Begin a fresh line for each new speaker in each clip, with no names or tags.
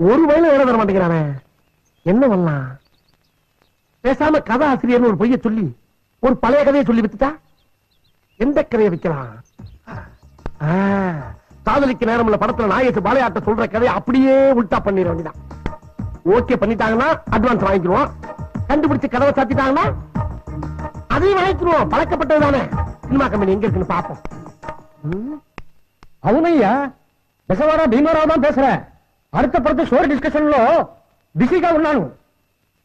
ஒரு வயல வேற தர மாட்டேங்கிறானே, என்ன பண்ணலாம்? பேசாம கதை ஆசிரியர்னு ஒரு பொய்ய சொல்லி ஒரு பழைய கதையை சொல்லி வித்துட்டா எந்த கதையை வைக்கலாம்? காதலிக்கு நேரம் உள்ள படத்துல நாயேசு பாலையாட்ட சொல்ற கதையை அப்படியே உல்டா பண்ணிட வேண்டியதான். ஓகே பண்ணிட்டாங்கன்னா அட்வான்ஸ் வாங்கிக்கிறோம், கண்டுபிடிச்சு கதவை சாத்திட்டாங்கன்னா அதையும் வாங்கிக்கிறோம். பழக்கப்பட்டதுதானே. சினிமா கம்பெனி எங்க இருக்குன்னு பாப்போம்.
అవునయ్యా, బెసవాడ భీమారావు தான் பேசுறேன். அடுத்த படத்து ஸ்டோரி டிஸ்கஷன்ல பிஸிగా ఉన్నాను.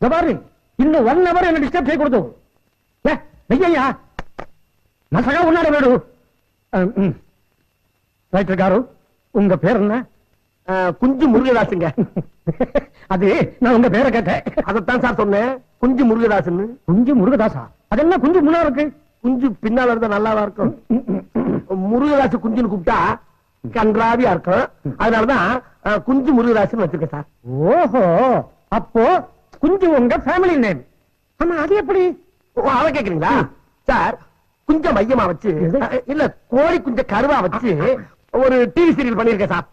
జవారి இன்னும் 1 hour என்ன டிஸ்டர்ப் చేయకూడదు. వెయ్యయ్యా, నసగా ఉన్నాడు వీడు. రైటర్ గారు, உங்க பேர் என்ன?
குஞ்சு முருகதாசுங்க.
அது நான் உங்க பேரை கேட்டேன்.
அதைத்தான் சார் சொன்னேன், குஞ்சு முருகதாசுன்னு.
குஞ்சு முருகதாசா? அது என்ன குஞ்சு முன்னா இருக்கு?
குஞ்சு பின்னால இருந்தா நல்லாவா இருக்கும்? முருகதாசு குஞ்சுன்னு கூப்பிட்டா கன்றாவியா இருக்கும். அதனாலதான் குஞ்சு முருகதாசுன்னு வச்சிருக்கேன் சார்.
ஓஹோ, அப்போ குஞ்சு உங்க ஃபேமிலி நேம். ஆமா, அது எப்படி?
அதை கேக்குறீங்களா சார்? குஞ்ச மையமா வச்சு, இல்ல கோழி குஞ்ச கருவா வச்சு ஒரு டிவி சீரியல் பண்ணிருக்கேன் சார்.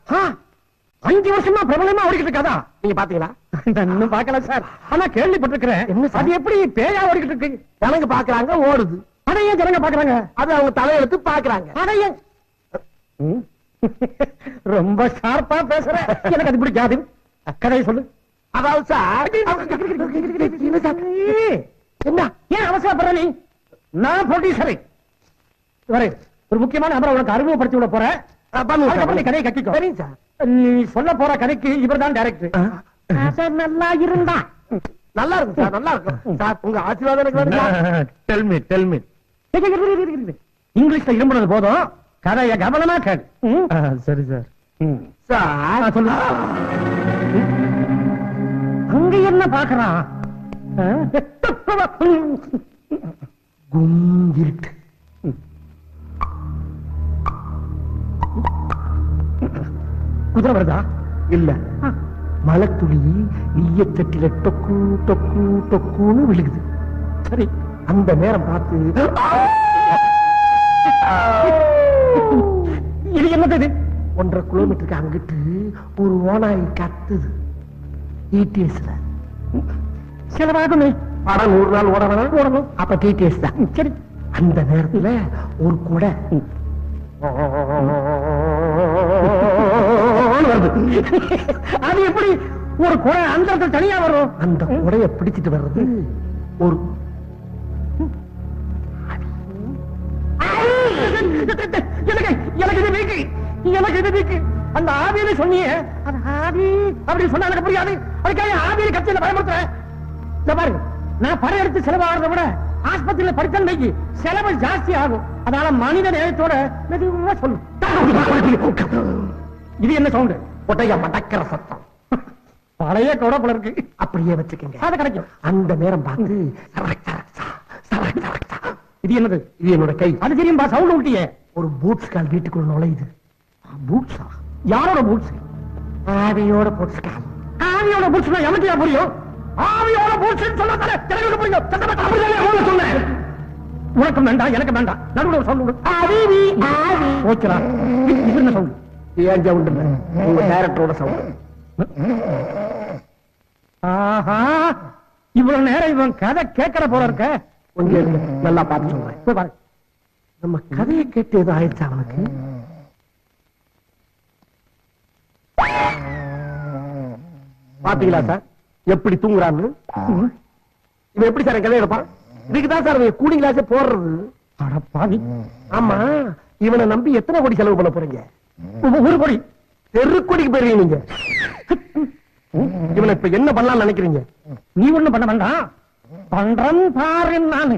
5 வருஷமா பிரபலமா ஓடிக்கிட்டு இருக்காதா?
நீங்க பாத்தீங்களா?
இன்னும் பாக்கல சார், ஆனா கேள்விப்பட்டிருக்கிறேன்.
என்ன சார்?
அது எப்படி பேயா ஓடிக்கிட்டு இருக்கு?
ஜனங்க பாக்குறாங்க, ஓடுது.
அதையே ஜனங்க பாக்குறாங்க,
அது அவங்க தலையெழுத்து பாக்குறாங்க.
அதையே ரொம்ப ஷார்ப்பா பேசுற. எனக்கு அது பிடிக்காது. கதையை சொல்லு.
அதாவது சார்,
என்ன ஏன் அவசரப்படுற நீ? நான் ப்ரொடியூசரை ஒரு முக்கியமான நபரை உனக்கு அறிமுகப்படுத்தி விட போறேன். கதையை கட்டிக்கோ.
சரிங்க சார்.
நீ சொல்ல போற கதைக்கு இவர் தான் டைரக்டர். நல்லா இருந்தா
நல்லா இருக்கும் சார், நல்லா இருக்கும் சார். உங்க ஆசீர்வாதம் எனக்கு வேணும்.
Tell me. இங்கிலீஷ்ல இரும்புனது போதும், கதைய கவனமா கேளு. சரி சார்.
சார்
சொல்லு. அங்க என்ன பாக்குறான்?
கும்பிட்டு
குதிரை வருதா?
இல்ல, மலைத்துளி ஈயத்தட்டில டொக்கு டொக்கு டொக்குன்னு விழுகுது.
சரி,
அந்த நேரம் பார்த்து
இது என்னது?
1.5 கிலோமீட்டருக்கு அங்கிட்டு ஒரு ஓனாய் கத்துது. டிடிஎஸ்ல
செலவாகுமே.
படம் 100 நாள் ஓடணும். அப்ப டிடிஎஸ் தான்.
சரி,
அந்த நேரத்துல ஒரு குடை
அது எப்படி ஒரு குடை அந்த இடத்துல தனியா வரும்?
அந்த குடைய பிடிச்சிட்டு வர்றது ஒரு
எனக்கு இது வீக்கு. அந்த ஆவியில சொன்னியே, அது ஆவி அப்படி சொன்னா எனக்கு புரியாது. அதுக்காக ஆவியில கட்சியில பயமுறுத்துறேன். பாருங்க, நான் படம் எடுத்து செலவாகிறத விட ஆஸ்பத்திரியில படித்தன்னைக்கு செலவு ஜாஸ்தி ஆகும். அதனால மனித நேயத்தோட மெதுவா சொல்லு. இது என்ன சவுண்டு?
கொட்டைய மடக்கிற சத்தம்.
பழைய கொடை இருக்கு.
அப்படியே வச்சுக்கங்க,
அது கிடைக்கும்.
அந்த நேரம் பார்த்து
இது என்னது?
இது என்னோட கை.
அது தெரியும்பா, சவுண்ட் விட்டியே.
ஒரு பூட்ஸ் கால் வீட்டுக்குள்ள நுழையுது.
பூட்ஸா? யாரோட பூட்ஸ்?
ஆவியோட பூட்ஸ் கால்.
ஆவியோட பூட்ஸ்னா எனக்கு ஏன் புரியும்? ஆவியோட பூட்ஸ் சொன்னதால எனக்கு புரியும். சொன்னேன். உனக்கும் வேண்டாம், எனக்கு வேண்டாம். நடுவுல சவுண்ட். ஆவி ஆவி. ஓகேடா. இது என்ன சவுண்ட்?
ஏன் சவுண்ட் இல்ல, உங்க டைரக்டரோட சவுண்ட்.
ஆஹா, இவ்வளவு நேரம் இவன் கதை கேட்கற போல இருக்க.
கொஞ்சம் நல்லா பார்த்து சொல்றேன்.
போய் பாரு.
நம்ம கதையை கேட்டு எதுவும் ஆயிடுச்சா அவனுக்கு? பாத்தீங்களா சார் எப்படி தூங்குறான்னு? இவன் எப்படி சார் கதை எடுப்பான்? இதுக்குதான் சார் கூலிங் கிளாஸ் போடுறது.
பாவி.
ஆமா, இவனை நம்பி எத்தனை கோடி செலவு பண்ண போறீங்க?
1 கோடி.
தெருக்கோடிக்கு போயிருவீங்க நீங்க. இவனை இப்ப என்ன பண்ணலாம்னு நினைக்கிறீங்க?
நீ ஒண்ணு பண்ண வேண்டாம், பண்றன் பாரு. நானு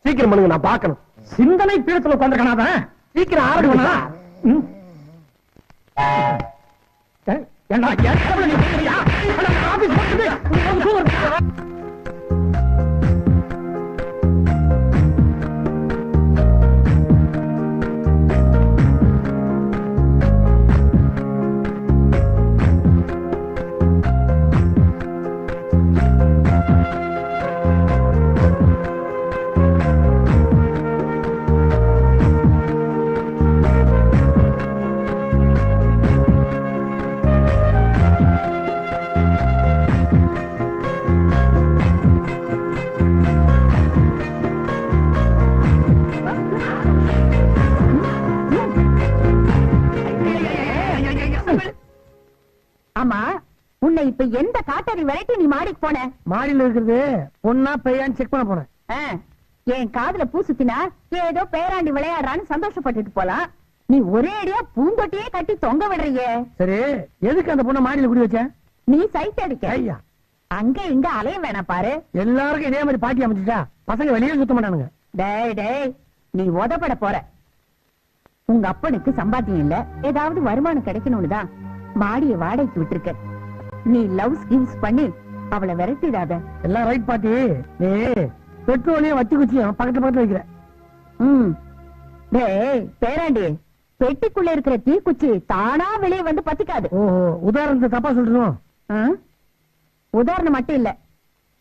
சீக்கிரம் பண்ணுங்க, நான் பாக்கணும்.
சிந்தனை பீடத்தில் உட்காந்துருக்கான
சீக்கிரம் ஆரம்பிக்கணும்.
ஆமா, உன்னை இப்ப எந்த காட்டறி வெரைட்டி நீ மாடிக்கு போன?
மாடியில இருக்கிறது பொண்ணா பையான்னு செக் பண்ண போறேன்.
என் காதுல பூ சுத்தினா ஏதோ பேராண்டி விளையாடுறான்னு சந்தோஷப்பட்டுட்டு போலாம். நீ ஒரே அடியா பூங்கொட்டியே கட்டி தொங்க விடுறியே.
சரி, எதுக்கு அந்த பொண்ணை மாடியில குடி வச்ச?
நீ சைட் அடிக்க.
ஐயா,
அங்க இங்க அலைய வேணாம் பாரு.
எல்லாருக்கும் இதே மாதிரி பாட்டி அமைச்சுட்டா பசங்க வெளியே சுத்த மாட்டானுங்க.
டேய் டேய், நீ உதப்பட போற. உங்க அப்பனுக்கு சம்பாத்தியம் இல்ல, ஏதாவது வருமானம் கிடைக்கணும்னு தான் மாடிய வாடகைக்கு விட்டுருக்க. நீ லவ்ஸ் கிவ்ஸ் பண்ணி அவளை விரட்டிடாத.
எல்லாம் ரைட் பாட்டி. நீ பெட்ரோலையும் வச்சு குச்சியும் பக்கத்துல பக்கத்துல வைக்கிற.
டேய் பேராண்டி, பெட்டிக்குள்ள இருக்கிற தீக்குச்சி தானா வெளியே வந்து பத்திக்காது.
ஓஹோ, உதாரணத்தை தப்பா சொல்றோம்.
உதாரணம் மட்டும் இல்ல,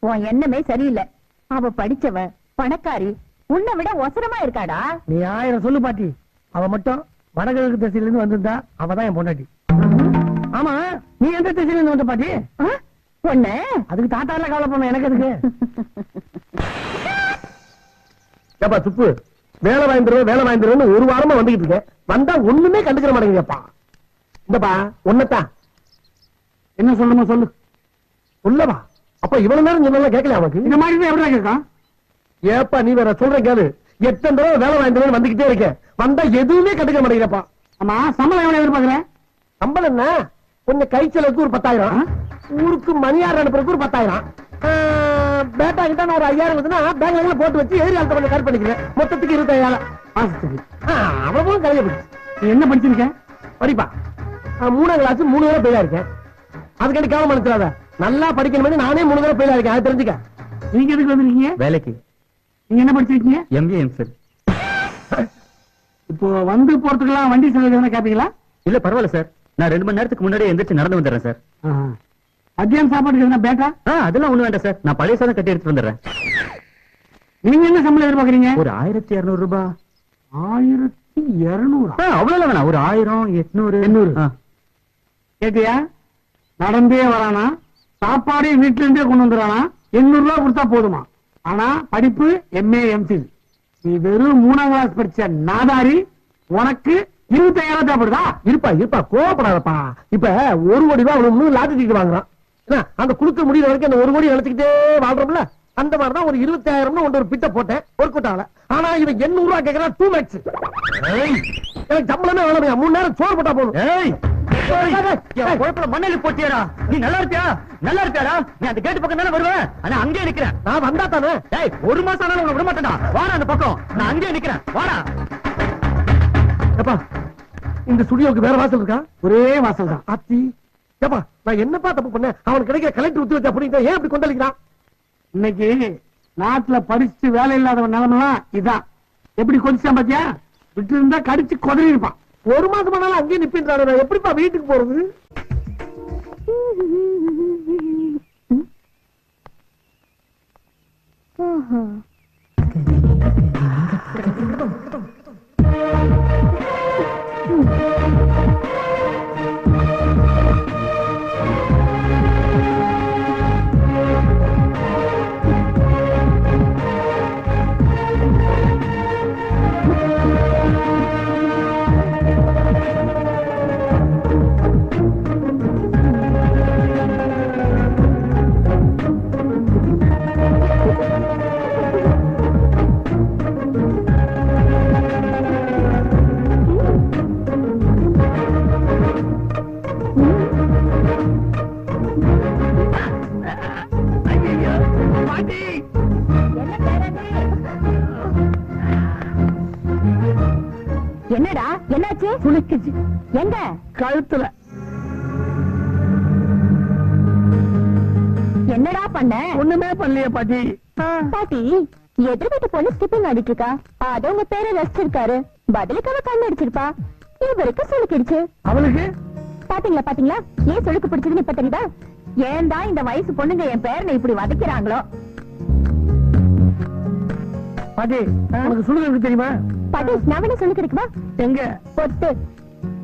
உன் எண்ணமே சரியில்லை. அவ படிச்சவ, பணக்காரி, உன்னை விட ஒசரமா இருக்காடா.
நீ 1000 சொல்லு பாட்டி. அவ மட்டும் வடகிழக்கு திசையில இருந்து வந்திருந்தா அவதான் என் பொண்டாட்டி. ஆமா, நீ எந்த திசையில இருந்து வந்த பாட்டி?
பொண்ணு
அதுக்கு தாத்தா எல்லாம் கவலை பண்ண எனக்கு எதுக்கு?
ஏப்பா துப்பு, வேலை வாய்ந்துருவேன் ஒரு வாரமா வந்துகிட்டு இருக்கேன். வந்தா ஒண்ணுமே கண்டுக்கிற மாட்டேங்குதுப்பா. இந்தப்பா ஒன்னத்தான்
என்ன சொல்லணுமோ சொல்லு.
சொல்லவா? அப்ப இவ்வளவு நேரம் சொன்னா கேட்கல அவனுக்கு.
இந்த மாதிரி தான் எப்படி கேட்கான்?
ஏப்பா நீ வேற சொல்ற கேளு. எத்தனை தடவை வேலை வாய்ந்துருவேன் வந்துகிட்டே இருக்கேன். வந்தா எதுவுமே கண்டுக்கிற மாட்டேங்கிறப்பா.
ஆமா, சம்பளம் எவ்வளவு எதிர்பார்க்கிறேன்?
சம்பளம் என்ன, கொஞ்சம் கை செலவுக்கு ஒரு 10,000, ஊருக்கு மணியார் அனுப்புறதுக்கு ஒரு 10,000, பேட்டா கிட்ட நான் ஒரு 5,000 வந்துன்னா பேங்க்ல போட்டு வச்சு ஏரியாலத்தை கொஞ்சம் கட் பண்ணிக்கிறேன். மொத்தத்துக்கு 25,000 மாசத்துக்கு. அவ்வளவு கலைய போச்சு.
நீ என்ன படிச்சிருக்க?
படிப்பா 3ஆம் கிளாஸ் 3 தடவை பெயிலா இருக்கேன். அதுக்காண்டி கவனம் எடுத்துறாத. நல்லா படிக்கணும், நானே 3 தடவை பெயிலா இருக்கேன். அது தெரிஞ்சுக்க.
நீங்க எதுக்கு வந்திருக்கீங்க?
வேலைக்கு.
நீங்க என்ன படிச்சிருக்கீங்க?
MA MPhil.
இப்போ வந்து போறதுக்கெல்லாம் வண்டி செலவு எதுனா கேப்பீங்களா?
இல்ல பரவாயில்ல சார், நான் 2 மணி நேரத்துக்கு முன்னாடியே எந்திரிச்சு நடந்து வந்துடுறேன் சார்.
மத்தியானம் சாப்பாட்டுக்கு எதுனா பேட்டா?
அதெல்லாம் ஒண்ணு வேண்டாம் சார், நான் பழைய சாதம் கட்டி எடுத்து வந்துடுறேன்.
நீங்க என்ன சம்பளம் எதிர்பார்க்கறீங்க?
ஒரு 1200 ரூபாய்.
1200?
அவ்வளவு வேணாம், ஒரு 1000, 800.
800. கேட்டியா? நடந்தே வரானா, சாப்பாடே வீட்டுல இருந்தே கொண்டு வந்துறானா, 800 ரூபாய் கொடுத்தா போதுமா? ஆனா படிப்பு MA MPhil. நீ வெறும் 3ஆம் கிளாஸ் படிச்ச நாதாரி, உனக்கு 25,000 தேவைப்படுதா?
இருப்பா கோவப்படாதப்பா. இப்ப 1 கோடி ரூபாய் அவனுக்கு லாட்டரி டிக்கெட் வாங்குறான். அந்த குடுக்க முடியற வரைக்கும் அந்த 1 கோடி நினைச்சுக்கிட்டே வாழ்றோம்ல, அந்த மாதிரிதான் ஒரு 20,000 ஒரு பிட்ட போட்டேன். ஒரு கூட்டால. ஆனா இவன் 800 ரூபாய் கேட்கறான். 2 lakhs. எனக்கு சம்பளமே வேணாம், 3 நேரம் சோறு போட்டா போதும்.
மண்ணெலி போட்டியாடா? நீ நல்லா இருப்பியா? நல்லா இருப்பியாடா? நீ அந்த கேட்டு பக்கம் தானே வருவேன். ஆனா அங்கே நிக்கிறேன்.
நான் வந்தா தானே.
1 மாசம் ஆனாலும் உன்னை விட மாட்டேன்டா. வாடா அந்த பக்கம், நான் அங்கே நிக்கிறேன். வாடா.
ஏப்பா இந்த ஸ்டுடியோக்கு வேற வாசல் இருக்கா?
ஒரே வாசல் தான்.
ஆத்தி, ஏப்பா நான் என்னப்பா தப்பு பண்ணேன்? அவனுக்கு கிடைக்கிற கலெக்டர் உத்தி வச்சா அப்படிங்க ஏன் இப்படி கொண்டளிக்கிறான்?
இன்னைக்கு நாட்டுல படிச்சு வேலை இல்லாத நிலைமெல்லாம் இதான். எப்படி கொதிச்சான் பாத்தியா? விட்டு இருந்தா கடிச்சு கொதறி இருப்பான்.
1 மாசம் ஆனாலும் அங்கேயே நிப்பின்றாரு. நான் எப்படிப்பா வீட்டுக்கு போறது?
என்னடா என்னாச்சு?
சுளுக்குச்சு.
எங்க?
கழுத்துல.
என்னடா பண்ண?
ஒண்ணுமே பண்ணலையே பாட்டி.
பாட்டி, எதிர்கிட்ட பொண்ணு ஸ்கிப்பிங் ஆடிட்டு இருக்கா. அது உங்க பேரை ரசிச்சிருக்காரு. பதிலுக்கு அவ கண்ணு அடிச்சிருப்பா. இவருக்கு சுளுக்கிடுச்சு.
அவளுக்கு
பாத்தீங்களா ஏன் சுளுக்கு பிடிச்சதுன்னு இப்ப தெரியுதா? ஏன் தான் இந்த வயசு பொண்ணுங்க என் பேரனை இப்படி வதைக்கிறாங்களோ?
பாட்டி, உனக்கு சுளுக்கு தெரியுமா?
பாட்டி, நான் வேணா சுளுக்கு இருக்குமா?
எங்க?
பொத்து.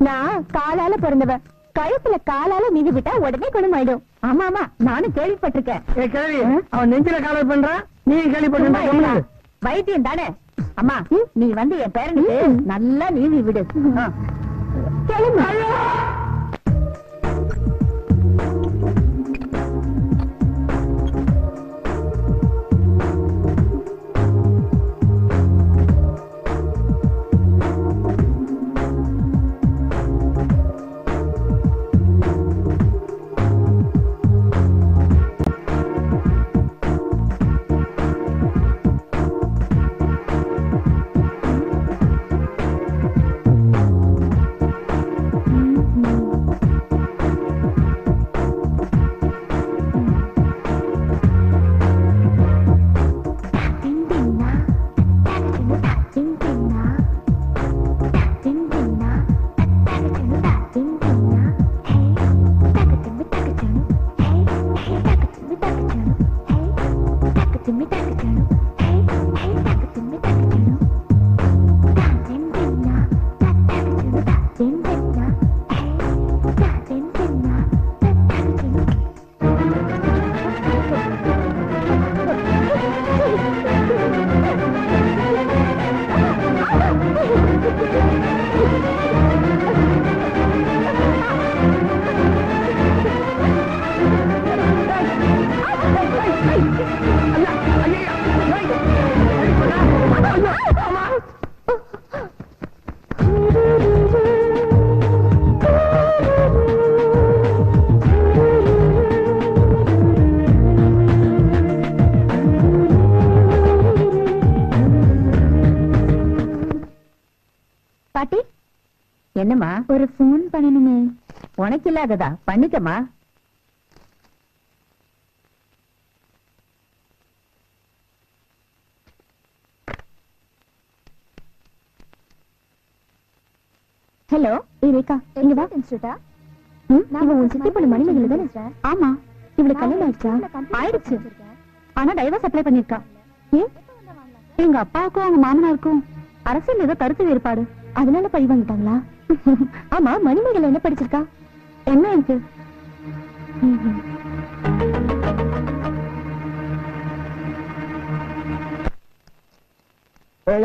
நான் காலால பிறந்தவ. கழுத்துல காலால மிதி விட்டா உடனே குணமாயிடும். ஆமா நானும் கேள்விப்பட்டிருக்கேன்.
கேள்வி அவன் நெஞ்சில காலர் பண்றான். நீ கேள்விப்பட்ட
வைத்தியம் தானே. அம்மா, நீ வந்து என் பேரனுக்கு நல்லா நீவி விடு. என்னம்மா ஒரு போன் பண்ணணுமே? உனக்கு இல்லாததா? பண்ணிக்கமா. ஹலோ ரேகா, இங்க வா. இன்ஸ்டியூட்டா? இவன் உன் சித்தி பொண்ணு மணிமேகலை தானே? ஆமா. இவளுக்கு கல்யாணம் ஆயிடுச்சா? ஆயிடுச்சு. ஆனா டைவர்ஸ் அப்ளை பண்ணிருக்கா. ஏன்? எங்க அப்பாவுக்கும் அவங்க மாமனாருக்கும் அரசியல் ஏதோ கருத்து வேறுபாடு, அதனால பழி வாங்கிட்டாங்களா? ஆமா, மணிமேகலை என்ன படிச்சிருக்கா? என்ன இருக்கு?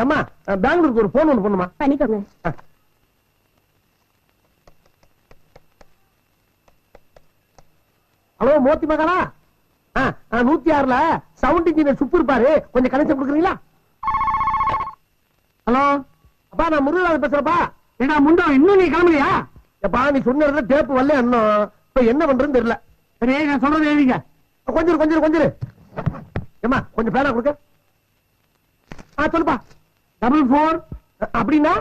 அம்மா, பெங்களூருக்கு ஒரு போன் ஒண்ணு பண்ணுமா?
பண்ணிக்கோங்க.
ஹலோ, மோத்தி மகானா? 106ல சவுண்ட் இன்ஜினியர் சுப்பு இருப்பாரு, கொஞ்சம் கனெக்ஷன் கொடுக்குறீங்களா?
ஹலோ
அப்பா, நான் முருகராஜ் பேசுறப்பா.
ஏடா முண்டோ, இன்னும் நீ கிளம்பலையா?
எப்பா, நீ சொன்ன டேப் வரல இன்னும். இப்ப என்ன பண்றதுன்னு தெரியல.
சரி, நான் சொல்றது எழுதிக்க.
கொஞ்சம் ஏமா, கொஞ்சம் பேனா கொடுக்க. சொல்லுப்பா.
44
அப்படின்னா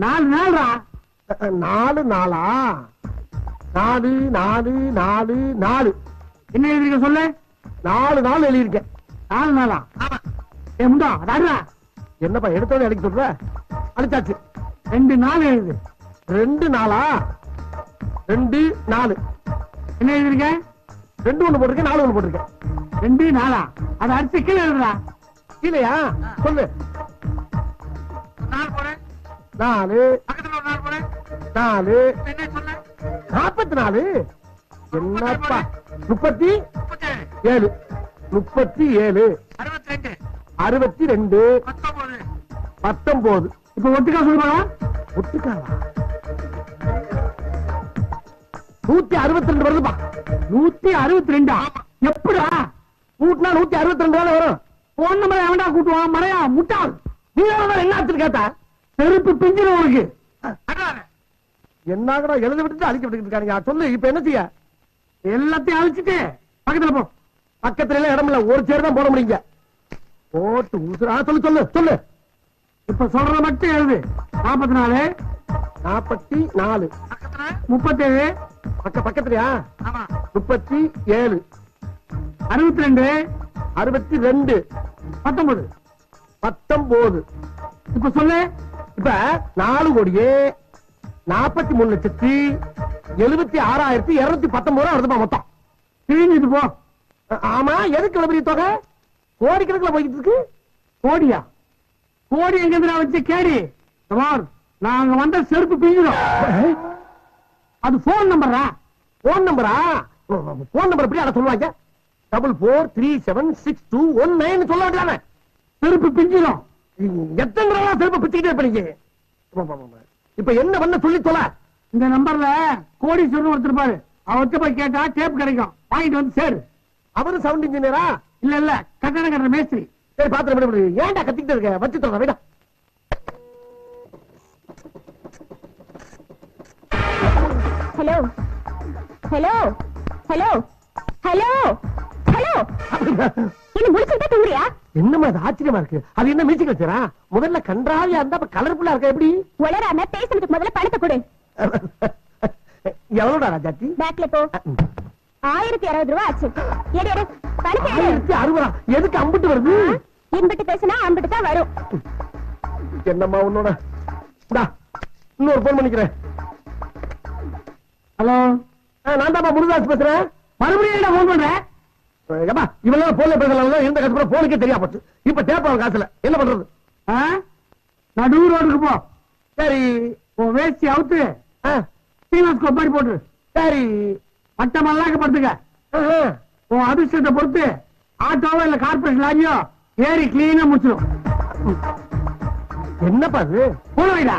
4 நாள்ரா.
4 நாளா? 4 4 4 4.
என்ன எழுதிருக்க சொல்லு.
4 நாள் எழுதியிருக்கேன்.
4 நாளா? ஏ முண்டோ, அதாடுறா.
என்னப்பா எடுத்தோட அடிக்க சொல்ற? அடிச்சாச்சு.
2 நாள் எழுது.
2 நாளா? 2 4.
என்ன எழுதிருக்க?
2 ஒண்ணு போட்டிருக்கேன், 4 ஒண்ணு போட்டிருக்கேன்.
2 நாளா? அதை அடிச்சு கீழே எழுதுறா.
இல்லையா? சொல்லு.
4 போறேன்.
4
பக்கத்துல ஒரு 4 போறேன்.
4
என்ன சொல்ல?
44. என்னப்பா? 37 37
62
62 19.
இப்ப ஒட்டுக்கா சொல்லுவா.
ஒட்டுக்காவா? 162 வருதுப்பா.
162? எப்படா
கூட்டினா 162 வரும்.
போன் நம்பர் எவன்டா கூட்டுவான்? மறையா முட்டாள்.
நீ என்ன ஆச்சு கேட்டா?
செருப்பு பிஞ்சிரு உனக்கு.
என்னங்கடா எழுத விட்டுட்டு அழிக்க விட்டுக்கிட்டு இருக்காங்க. சொல்லு, இப்ப என்ன செய்ய?
எல்லாத்தையும் அழிச்சிட்டு பக்கத்துல போ.
பக்கத்துல எல்லாம் இடம் இல்ல, ஒரு சேர் தான் போட முடியுங்க. போட்டு உசுரா. சொல்லு சொல்லு.
இப்ப சொல்றத மட்டும் எழுது. 44
44
37
பக்கத்துலயா? 37
62
62
19.
19.
இப்ப சொல்லு.
இப்ப 4,43,76,219 வருதுமா மொத்தம்.
கிழிஞ்சிட்டு போ.
ஆமா, எதுக்கு இவ்வளவு பெரிய தொகை? கோடிக்கணக்கில் போய்கிட்டு இருக்கு.
கோடியா? கோடி எங்க இருந்து வச்சு கேடி? நாங்க வந்த செருப்பு பிஞ்சிடும். அது போன் நம்பரா?
போன் நம்பரா? போன் நம்பர் எப்படி அட சொல்லுவாங்க? 44376219 சொல்ல வேண்டியதானே?
செருப்பு பிஞ்சிடும்.
எத்தனை நாளா செருப்பு பிச்சுக்கிட்டே இருப்பீங்க? இப்ப என்ன பண்ண சொல்லி தொலை.
இந்த நம்பர்ல கோடீஸ்வரன் ஒருத்தர் பாரு, அவர்கிட்ட போய் கேட்டா டேப் கிடைக்கும், வாங்கிட்டு வந்து சேரு.
அவரு சவுண்ட் இன்ஜினியரா?
இல்ல கட்டணம் கட்டுற மேஸ்திரி.
சரி, பாத்திரம் ஏன்டா கத்திக்கிட்டு இருக்க? வச்சு சொல்ற வேடா.
Hello hello hello hello hello, என்ன முடிச்சுட்டா தூங்குறியா?
என்னமா அது ஆச்சரியமா இருக்கு. அது என்ன மியூசிக் வச்சா? முதல்ல கன்றாவியா இருந்தா கலர்ஃபுல்லா இருக்க எப்படி?
உளராம பேசுறதுக்கு முதல்ல பணத்தை கொடு.
எவ்வளவுடா ராஜாத்தி?
பேக்ல போ. 1060 ரூபாய் ஆச்சு. எடு எடு, பணத்தை எடு.
1060. எதுக்கு அம்பிட்டு வருது?
இம்பிட்டு பேசினா அம்பிட்டு தான் வரும்.
என்னம்மா உன்னோட? இன்னொரு போன் பண்ணிக்கிறேன்.
ஹலோ,
நான் தான் முருகதாஸ் பேசுறேன்.
மறுபடியும் என்ன போன் பண்றேன்?
இவெல்லாம் போன்ல பேசலாம், இருந்த காசு கூட போனுக்கே தெரியா போச்சு. இப்ப டேப் காசுல என்ன பண்றது?
நடு ரோடுக்கு போ.
சரி.
உன் வேஸ்டி அவுத்து சீனாஸ்கோப் மாதிரி போட்டு.
சரி.
மட்ட மல்லாக்க படுத்துக்க. உன் அதிர்ஷ்டத்தை பொறுத்து ஆட்டோவோ இல்ல கார்பரேஷன் லாரியோ ஏறி கிளீனா முடிச்சிடும்.
என்னப்பா அது?
போன வைடா.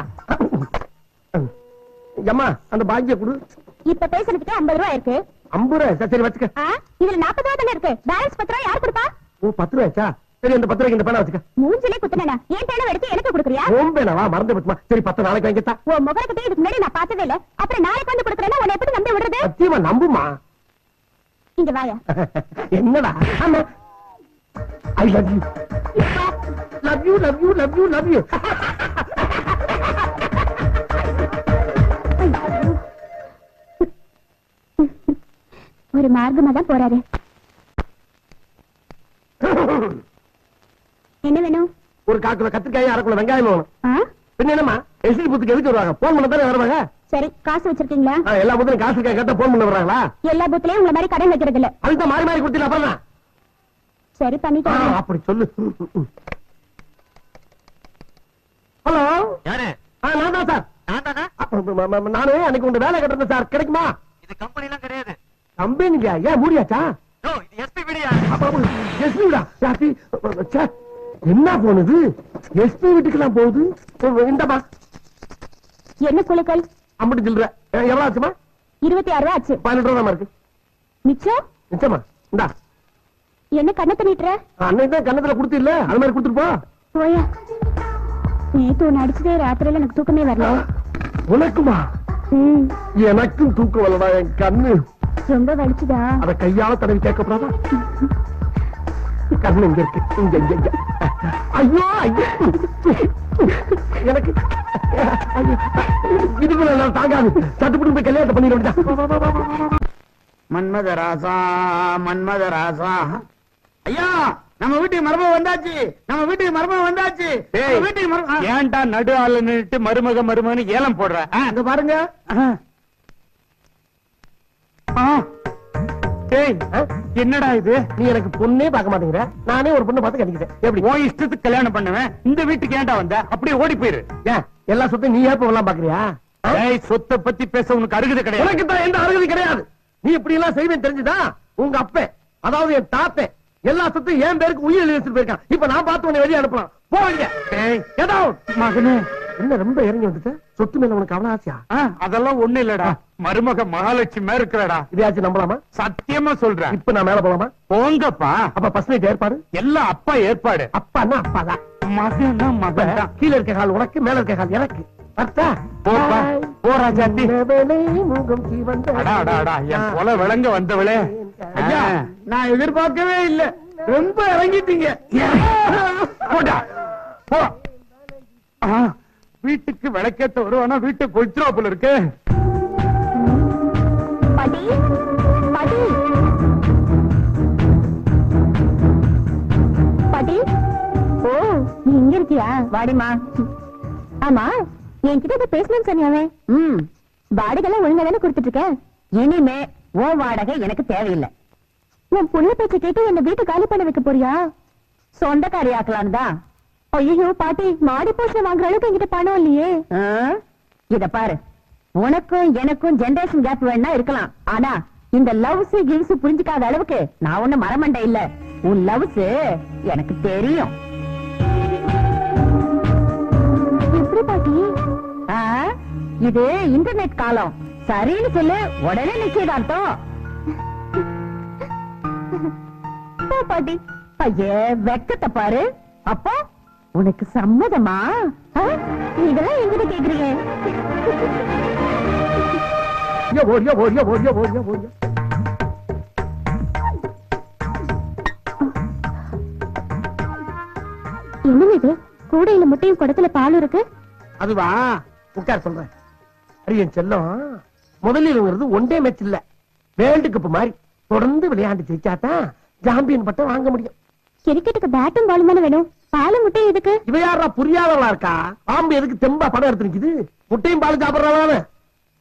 அம்மா, அந்த பாக்கிய கொடு.
இப்ப பேசுறதுக்கு 50 ரூபாய் இருக்கு.
50 ரூபாய்? சரி வச்சுக்க.
இதுல 40 ரூபாய் தானே இருக்கு. பேலன்ஸ் 10 ரூபாய் யார் கொடுப்பா?
ஓ, 10 ரூபாய்ச்சா? சரி, அந்த 10 ரூபாய்க்கு இந்த பேனா வச்சுக்க.
மூஞ்சிலே குத்துனேனா? ஏன் பேனா எடுத்து எனக்கு கொடுக்குறியா?
ஓம் பேனாவா? மறந்து போச்சுமா. சரி, 10 நாளைக்கு வாங்கிட்டா.
உன் முகரக்கட்டே இதுக்கு முன்னாடி நான் பார்த்ததே இல்ல. அப்புறம் நாளைக்கு வந்து கொடுக்குறேன்னா உன்னை எப்படி நம்பி விடுறது?
சத்தியமா நம்புமா.
இங்க வாயா.
என்னடா? ஆமா, I love you. Love you love you love you love you.
ஒரு மார்க்கமா தான் போறாரு. என்ன வேணும்?
ஒரு 1/4 கிலோ கத்திரிக்காய், 1/2 கிலோ வெங்காயம் வேணும்.
ஆ?
பின்ன என்னம்மா எஸ்டி பூத்துக்கு எதுக்கு வருவாங்க? போன் பண்ண தானே வருவாங்க.
சரி, காசு வச்சிருக்கீங்களா?
எல்லா பூத்துலையும் காசு கேட்டா போன் பண்ண வர்றாங்களா?
எல்லா பூத்துலயும் உங்களை மாதிரி கடன் வைக்கிறது இல்ல.
அதுதான் மாறி மாறி கொடுத்தீங்க அப்புறம் தான்.
சரி, பண்ணிட்டேன்.
அப்படி சொல்லு. ஹலோ,
யாரு?
நான் தான் சார்.
நான் தானே?
நானு அன்னைக்கு உங்க வேலை கட்டுறேன் சார், கிடைக்குமா?
இது கம்பெனி எல்லாம் கிடையாது.
கம்பெனிங்க ஏன் மூடியாச்சா?
ஓ, இது எஸ்பி வீடியா?
எஸ்பிடா யாத்தி. என்ன போனது? எஸ்பி வீட்டுக்கெல்லாம் போகுது. இந்தமா
என்ன குலுக்கல்?
அம்பட்டு சில்லற எவ்வளவு ஆச்சுமா?
26 ரூபா ஆச்சு.
12 ரூபா இருக்கு.
மிச்சம்
நிச்சயமா இந்தா.
என்ன கண்ணை பண்ணிட்டுற?
அன்னைக்கு தான் கண்ணத்துல கொடுத்து இல்ல, அது மாதிரி கொடுத்துட்டு போ.
போயா. நேத்து ஒன்னு அடிச்சதே ராத்திரியில எனக்கு தூக்கமே வரல.
உனக்குமா? எனக்கும் தூக்கம் வரலடா. என் கண்ணு
ரொம்ப வலிச்சுதா?
அத கையால தடவி கேட்கப்படாதா? கண்ணு இங்க இருக்கு, இங்க இங்க இங்க. ஐயோ ஐயோ, எனக்கு இதுக்குள்ள நான் தாங்காது. சட்டுப்பட்டு போய் கல்யாணத்தை பண்ணிடுவேன்.
மன்மத ராசா, மன்மத ராசா. ஐயா, நம்ம வீட்டுக்கு மருமக வந்தாச்சு. நம்ம வீட்டுக்கு மருமக வந்தாச்சு. நம்ம வீட்டுக்கு மருமக.
ஏன்டா நடு ஆளு நின்னுட்டு மருமகன்னு ஏலம் போடுற?
இங்க பாருங்க.
டேய், என்னடா இது?
நீ எனக்கு பொண்ணே பார்க்க மாட்டேங்கிற, நானே ஒரு பொண்ணு பார்த்து கட்டிக்கிட்டேன். எப்படி
உன் இஷ்டத்துக்கு கல்யாணம் பண்ணுவேன். இந்த வீட்டுக்கு ஏன்டா வந்த? அப்படியே ஓடி போயிரு.
ஏன் எல்லா சொத்தையும் நீ ஏப்ப எல்லாம் பாக்குறியா?
ஏய், சொத்தை பத்தி பேச உனக்கு அருகதை கிடையாது.
உனக்கு தான் எந்த அருகதை கிடையாது. நீ இப்படி எல்லாம் செய்வேன் தெரிஞ்சுதா? உங்க அப்பன், அதாவது என் தாத்தன், எல்லா சொத்தையும் என் பேருக்கு உயிர் எழுதி வச்சுட்டு போயிருக்கான். இப்ப நான் பார்த்து உன்னை வெளியே அனுப்பலாம். போவீங்க.
மகனே,
என்ன ரொம்ப இறங்கி வந்துட்டு? சொத்து மேல உனக்கு அவ்வளவு ஆசையா?
அதெல்லாம் ஒண்ணு இல்லடா. மருமக மகாலட்சுமி இருக்கிறடா.
இதையாச்சும் நம்பலாமா?
சத்தியமா சொல்றேன்.
இப்ப நான் மேல போலாமா?
போங்கப்பா.
அப்ப பஸ் நைட் ஏற்பாடு
எல்லாம் அப்பா ஏற்பாடு.
அப்பான்னா அப்பாதான்,
மகன்னா மகன் தான்.
கீழே இருக்க கால் உனக்கு, மேல இருக்க கால் எனக்கு.
போப்பா, போ ராஜாத்தி.
முகம் சிவந்த
அடா அடா அடா, என் கொலை விளங்க வந்தவளே.
ஐயா, நான் எதிர்பார்க்கவே இல்ல. ரொம்ப இறங்கிட்டீங்க.
போடா, போ. வீட்டுக்கு விளக்கேத்த வருவானா? வீட்டை கொளுத்துறா போல இருக்கு.
பாட்டி, பாட்டி, பாட்டி. ஓ, நீ இங்க இருக்கியா? வாடிமா. ஆமா, என்கிட்ட பேசணும்னு சொன்னியாவே. வாடகை ஒழுங்கா தானே கொடுத்துட்டு இருக்க. இனிமே ஓ வாடகை எனக்கு தேவையில்லை. உன் புள்ள பேச்ச கேட்டு என்ன வீட்டு காலி பண்ண வைக்க போறியா? சொந்தக்காரி ஆக்கலான்னு தான். ஐயோ பாட்டி, மாடி போஷன் வாங்குற அளவுக்கு என்கிட்ட பணம் இல்லையே. இத பாரு, உனக்கும் எனக்கும் ஜெனரேஷன் கேப் வேணா இருக்கலாம். ஆனா இந்த லவ்ஸ் கிவ்ஸ் புரிஞ்சுக்காத அளவுக்கு நான் ஒண்ணு மரமண்டை இல்ல. உன் லவ்ஸ் எனக்கு தெரியும். எப்படி பாட்டி? இது இன்டர்நெட் காலம். சரின்னு சொல்லு, உடனே நிச்சயதார்த்தம். பாட்டி, ஐயே வெக்கத்தை பாரு. அப்போ உனக்கு சம்மதமா? இதெல்லாம் எங்கிட்ட கேக்குறீங்க? என்ன இது? கூடையில முட்டையும் குடத்துல பாலும் இருக்கு.
அதுவா, உட்கார் சொல்றேன். அரியன் செல்லம், முதலில் ஒன் டே மேட்ச் இல்ல, வேர்ல்டு கப் மாதிரி தொடர்ந்து விளையாண்டு ஜெயிச்சாதான் சாம்பியன் பட்டம் வாங்க முடியும்.
கிரிக்கெட்டுக்கு பேட்டும் பாலும் தானே வேணும். பாலும் முட்டையும் எதுக்கு?
இவ யாரா புரியாதவளா இருக்கா? பாம்பு எதுக்கு தெம்பா படம் எடுத்து நிக்குது? முட்டையும் பாலும் சாப்பிடறாங்க.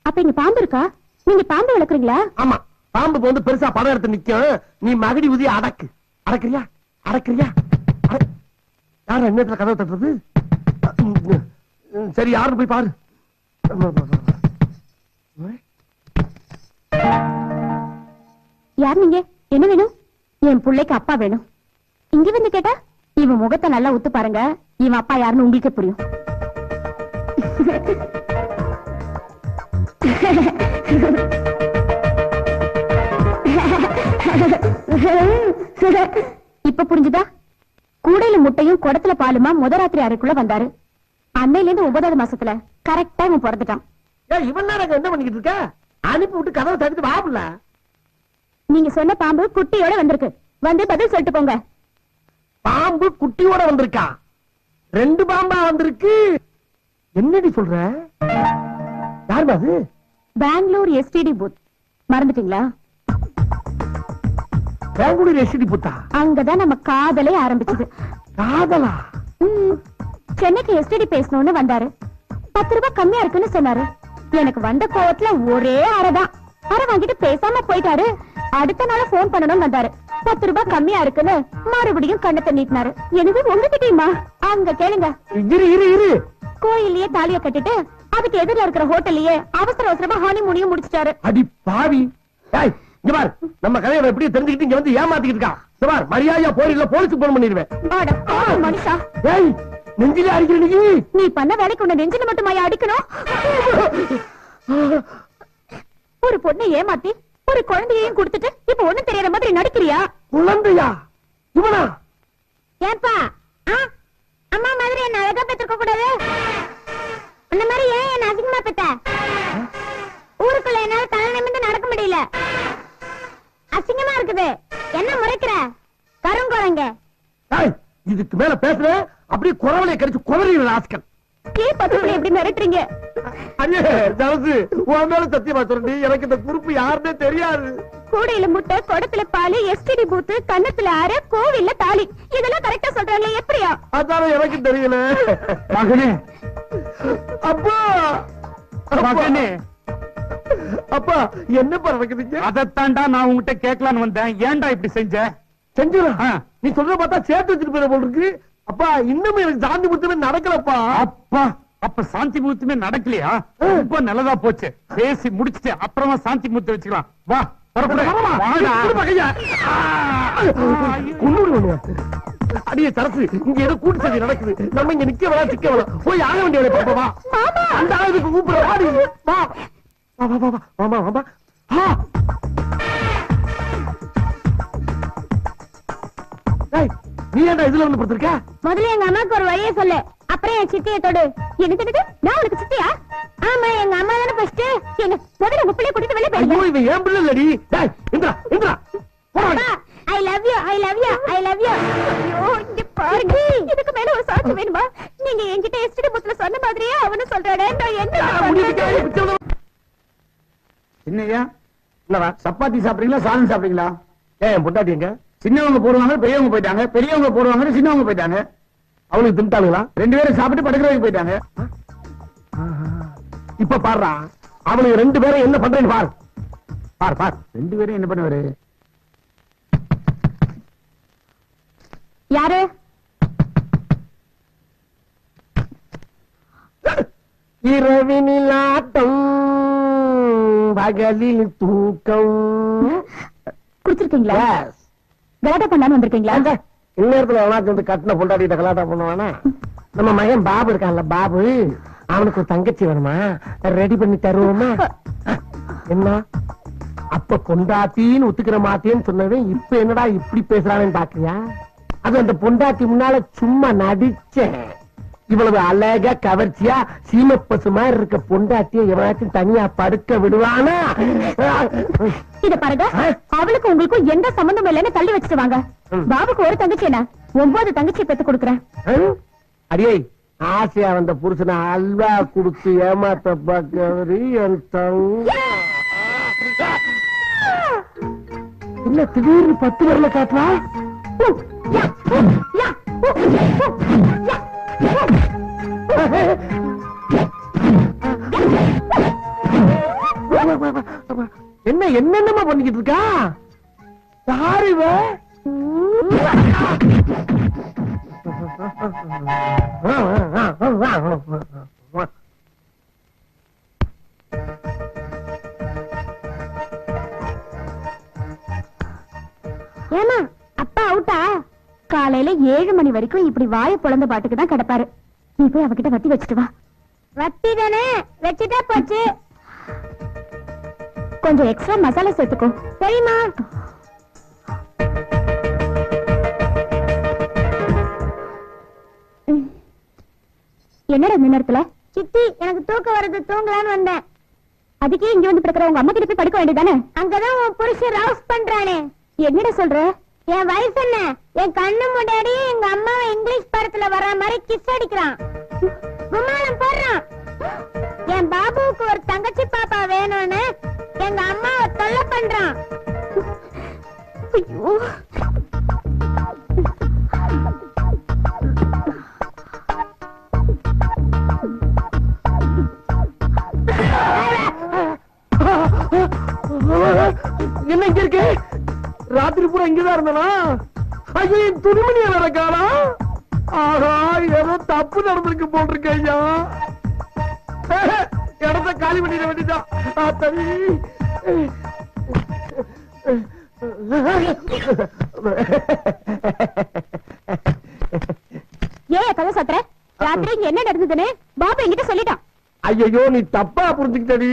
அப்ப இங்க பாம்பு இருக்கா? நீங்க பாம்பு வளர்க்குறீங்களா?
ஆமா, பாம்பு வந்து பெருசா படம் எடுத்து நிக்கும். நீ மகடி ஊதி அடக்கு. அடக்குறியா? அடக்குறியா? யார் என்னத்துல கதவை தட்டுறது? சரி, யாருன்னு போய் பாரு.
யார் நீங்க? என்ன வேணும்? என் பிள்ளைக்கு அப்பா வேணும். இங்க வந்து கேட்டா இவன் முகத்தை நல்லா உத்து பாருங்க, இவன் அப்பா யாருன்னு உங்களுக்கே புரியும். இப்ப புரிஞ்சுதா? கூடையில முட்டையும் குடத்துல பாலுமா முதராத்திரி அறைக்குள்ள வந்தாரு. அன்னையில இருந்து 9வது மாசத்துல கரெக்டா இவன் பிறந்துட்டான்.
இவன் என்ன பண்ணிக்கிட்டு இருக்க? அனுப்பி விட்டு கதவை தடுத்து வாப்புல.
நீங்க சொன்ன பாம்பு குட்டியோட வந்திருக்கு. வந்து பதில் சொல்லிட்டு போங்க.
பாம்பு குட்டியோட வந்திருக்கா? 2 பாம்பா வந்திருக்கு. என்னடி சொல்ற? யாருமா அது?
Bangalore STD booth. மறந்துட்டீங்களா?
பெங்களூர் எஸ்டி புத்தா
அங்கதான் நம்ம காதலே ஆரம்பிச்சது.
காதலா?
சென்னைக்கு எஸ்டிடி பேசணும்னு வந்தாரு. 10 ரூபாய் கம்மியா இருக்குன்னு சொன்னாரு. எனக்கு வந்த கோவத்துல ஒரே அரைதான். அரை வாங்கிட்டு பேசாம போயிட்டாரு. அடுத்த நாள் போன் பண்ணணும் வந்தாரு. 10 ரூபாய் கம்மியா இருக்குன்னு மறுபடியும் கண்ணத்தை நீட்டினாரு. எனவே உங்ககிட்டயுமா? அங்க கேளுங்க.
இரு
கோயில்லயே தாலிய கட்டிட்டு அதுக்கு எதிரில இருக்கிற ஹோட்டல்லயே அவசர அவசரமா ஹனிமூனையும் முடிச்சிட்டாரு.
அடி பாவி! ஏய், இங்க பார், நம்ம கதையை எப்படி தெரிஞ்சுக்கிட்டு இங்க வந்து ஏமாத்திக்கிட்டு இருக்கா? இங்க பார், மரியாதையா போறீங்களா? போலீஸுக்கு போன் பண்ணிடுவேன்.
அட பாவி மனுஷா!
ஏய், நெஞ்சில அடிக்கிற
நீ பண்ண வேலைக்கு உன்னை நெஞ்சில மட்டுமாயா அடிக்கணும்? ஒரு பொண்ணை ஏமாத்தி ஒரு குழந்தையையும் கொடுத்துட்டு இப்ப ஒண்ணும் தெரியாத மாதிரி நடிக்கிறியா?
குழந்தையா? இவனா?
ஏன்பா அம்மா மாதிரி என்ன அழகா பெற்றுக்க கூடாது? அந்த மாதிரி ஏன் என்ன அசிங்கமா பெத்த? ஊருக்குள்ள என்னால தலை நிமிர்ந்து நடக்க முடியல. அசிங்கமா இருக்குது. என்ன முறைக்கிற கருங்குழங்க?
இதுக்கு மேல பேசுற அப்படியே குறவலையை கடிச்சு குறவீங்க ஆஸ்கன்.
ஏன் பத்துக்குள்ள எப்படி மிரட்டுறீங்க?
அண்ணே ஜலசு, உன் மேல சத்தியமா சொல்றீ, எனக்கு இந்த குறுப்பு யாருன்னே தெரியாது.
கூடையில முட்டை, குடத்துல பாலு, எஸ்டிடி பூத்து, கண்ணத்துல அரை, கோவில்ல தாலி, இதெல்லாம் கரெக்டா சொல்றாங்களே, எப்படியா?
அதான எனக்கு தெரியல.
மகனே,
அப்பா
மகனே,
அப்பா என்னப்பா நடக்குதுங்க?
அதத்தாண்டா நான் உங்ககிட்ட கேட்கலான்னு வந்தேன். ஏன்டா இப்படி செஞ்ச?
செஞ்சுடா. நீ சொல்ற பார்த்தா சேர்த்து வச்சுட்டு போயிட போல இருக்கு. அப்பா இன்னும் எனக்கு சாந்தி முத்தமே நடக்கலப்பா.
அப்பா, அப்ப சாந்தி முகூர்த்தமே நடக்கலையா? ரொம்ப நல்லதா போச்சு. பேசி முடிச்சிட்டு அப்புறமா சாந்தி முகூர்த்தம் வச்சுக்கலாம். வா,
அடியே சரசு, இங்க ஏதோ கூட்டு சதி நடக்குது. நம்ம இங்க நிக்க வேணா சிக்க வேணாம், போய் ஆக வேண்டிய பாப்பா. அந்த ஆளுக்கு கூப்பிடுற வாடி. வா வா வா வா வாமா வாமா. நீ ஏன்டா இதுல வந்து படுத்திருக்க?
முதல்ல எங்க அம்மாக்கு ஒரு வழியை சொல்லு, அப்புறம் என் சித்தியை தொடு. என்ன திட்டு? நான் உனக்கு சித்தியா? ஆமா, எங்க அம்மா தானே ஃபர்ஸ்ட். எங்க முதல்ல உங்க பிள்ளைய கூட்டிட்டு வெளிய போயிடு.
ஐயோ, இவன் ஏன் பிள்ளை இல்லடி. டேய் Indira, Indira
I love you, I love you, I love you. ஐயோ, இங்க பாருங்க. இதுக்கு மேல ஒரு சாட்சி வேணுமா? நீங்க என்கிட்ட எஸ்டி புத்ல சொன்ன மாதிரியே அவனும் சொல்றானே. நான் என்ன
என்னையா
என்னவா?
சப்பாத்தி சாப்பிடுறீங்களா, சாதம் சாப்பிடுறீங்களா?
ஏன் பொண்டாட்டி எங்க?
சின்னவங்க போடுவாங்க, பெரியவங்க போயிட்டாங்க. பெரியவங்க போடுவாங்க, சின்னவங்க போயிட்டாங்க.
அவனுக்கு திண்டாளுங்களா?
2 பேரும் சாப்பிட்டு படுக்கிறவங்க போயிட்டாங்க.
இப்ப பாருடா, அவனுக்கு 2 பேரும் என்ன பண்றேன்னு பாரு. பார் பார்,
2 பேரும் என்ன பண்ணுவாரு?
யாரு?
இரவினில் ஆட்டம், பகலில் தூக்கம்.
குடிச்சிருக்கீங்களா? கலாட்டா பண்ணாம வந்திருக்கீங்களா?
இந்நேரத்துல எவனாச்சும் வந்து கட்டின பொண்டாட்டிட்ட கலாட்டா பண்ணுவானா? நம்ம மகன் பாபு இருக்கான்ல, பாபு, அவனுக்கு ஒரு தங்கச்சி வேணுமா? ரெடி பண்ணி தருவோமா? என்ன அப்ப பொண்டாட்டின்னு ஒத்துக்கிற மாட்டேன்னு சொன்னவன் இப்ப என்னடா இப்படி பேசுறானு பாக்குறியா? அது அந்த பொண்டாட்டி முன்னால சும்மா நடிச்சேன். இவ்வளவு அழகா கவர்ச்சியா சீமப்பசு மாதிரி இருக்க பொண்டாட்டிய எவனாச்சும் தனியா படுக்க விடுவானா?
இத பாருங்க, அவளுக்கு உங்களுக்கும் எந்த சம்பந்தம் இல்லைன்னு தள்ளி வச்சுட்டு வாங்க. பாபுக்கு ஒரு தங்கச்சி என்ன, 9 தங்கச்சி பெத்து கொடுக்குறேன்.
அடியே, ஆசையா வந்த புருஷனை அல்வா குடுத்து ஏமாத்த பாக்கவரு என் தங்க. என்ன திடீர்னு 10 வரல காட்டுறா? என்ன என்னென்னமா பண்ணிக்கிட்டு இருக்கா? யாரு இவ?
ஏமா, அப்பா அவுட்டா? காலையில 7 மணி வரைக்கும் இப்படி வாய பொழந்த பாட்டுக்கு தான் கிடப்பாரு. நீ போய் அவகிட்ட வட்டி வச்சுட்டு வா. வட்டி தானே, வச்சுட்டா போச்சு. கொஞ்சம் எக்ஸ்ட்ரா மசாலா சேர்த்துக்கோ. சரிம்மா. என்னடா இந்த நேரத்துல? சித்தி, எனக்கு தூக்கம் வருது, தூங்கலான்னு வந்தேன். அதுக்கே இங்க வந்து படுக்கிற உங்க அம்மா கிட்ட போய் படுக்க வேண்டியதானே? அங்கதான் உன் புருஷன் ரவுஸ் பண்றானே. என்னடா சொல்ற? என் வயசு என்ன? என் கண்ணு முன்னாடி எங்க அம்மாவை இங்கிலீஷ் படத்துல வர்ற மாதிரி கிஸ் அடிக்கிறான், கும்மாளம் போடுறான். என் பாபுவுக்கு ஒரு தங்கச்சி பாப்பா வேணும்னு எங்க அம்மாவை தொல்லை பண்றான். ஐயோ
என்ன இங்க இருக்கு? ராத்திரி பூரா இங்கதான் இருந்தனா? ஐயோ என் துணிமணியை வேற காணா. ஆஹா ஏதோ தப்பு நடந்திருக்கு போட்டிருக்க ஐயா. இடத்த காலி பண்ணிட வேண்டியதான். தனி
ஏன் கதை சாத்துற? ராத்திரி இங்க என்ன நடந்ததுன்னு பாபு என்கிட்ட சொல்லிட்டான்.
ஐயோ நீ தப்பா புரிஞ்சுக்கிட்டடி.